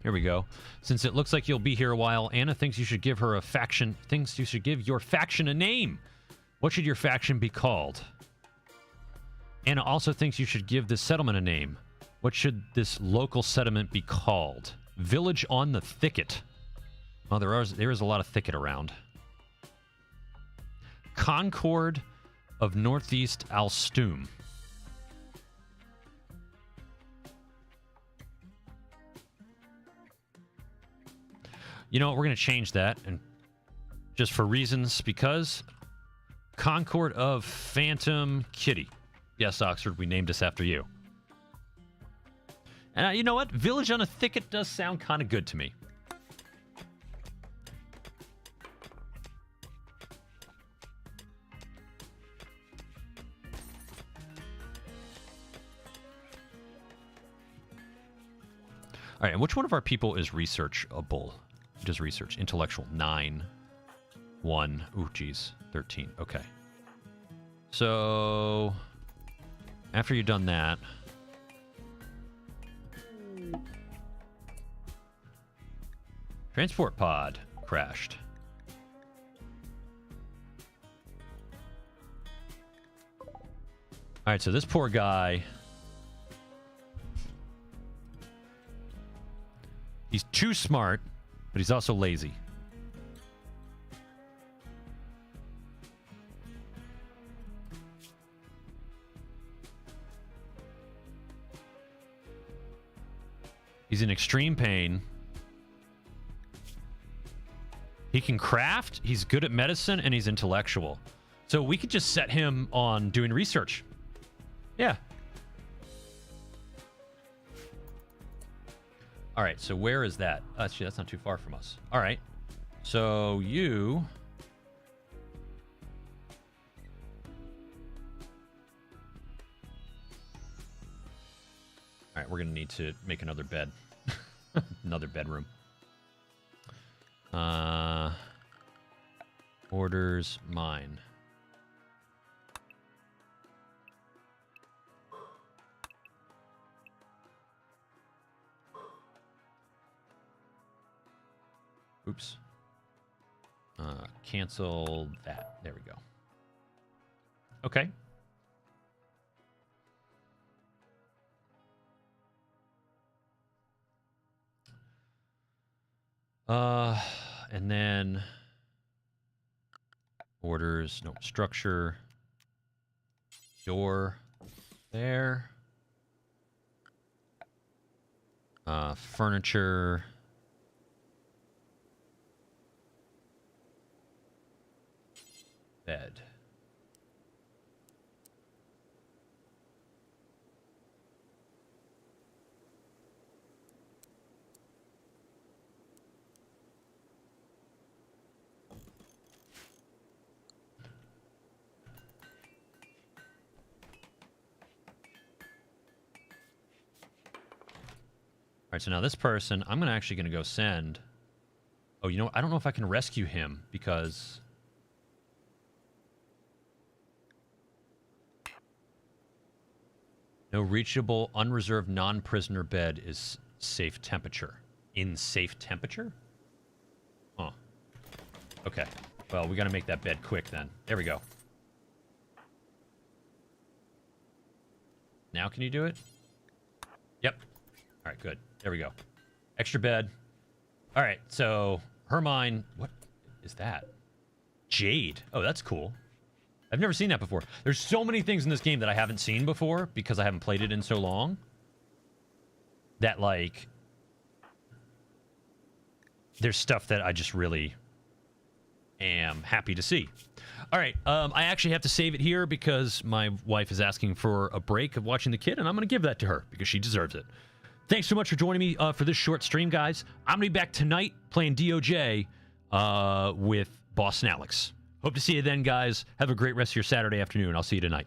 Here we go. Since it looks like you'll be here a while, Anna thinks you should give her a faction. Thinks you should give your faction a name. What should your faction be called? Anna also thinks you should give this settlement a name. What should this local settlement be called? Village on the Thicket. Oh, there is a lot of thicket around. Concord of Northeast Alstum. You know what? We're going to change that, and just for reasons, because Concord of Phantom Kitty. Yes, Oxford, we named us after you. And you know what? Village on a Thicket does sound kind of good to me. All right, and which one of our people is researchable? does research. Intellectual, 9. 1. Ooh, geez. 13. Okay. So, after you've done that... Transport pod crashed. All right, so this poor guy... He's too smart, but he's also lazy. He's in extreme pain. He can craft, he's good at medicine, and he's intellectual. So we could just set him on doing research. Yeah. All right, so where is that? Actually, that's not too far from us. All right. So you... All right, we're going to need to make another bed. Another bedroom. Orders mine. Oops. Cancel that. There we go. Okay. And then orders, no, structure, door there. Furniture. Bed. All right, so now this person, I'm actually going to go send... Oh, you know what? I don't know if I can rescue him because... No reachable, unreserved, non-prisoner bed is safe temperature. In safe temperature? Huh. Okay. Well, we got to make that bed quick then. There we go. Now can you do it? Yep. All right, good. There we go. Extra bed. All right, so Hermine... What is that? Jade. Oh, that's cool. I've never seen that before. There's so many things in this game that I haven't seen before because I haven't played it in so long. That, like... There's stuff that I just really am happy to see. All right, I actually have to save it here because my wife is asking for a break of watching the kid, and I'm going to give that to her because she deserves it. Thanks so much for joining me for this short stream, guys. I'm going to be back tonight playing DOJ with Boss and Alex. Hope to see you then, guys. Have a great rest of your Saturday afternoon. I'll see you tonight.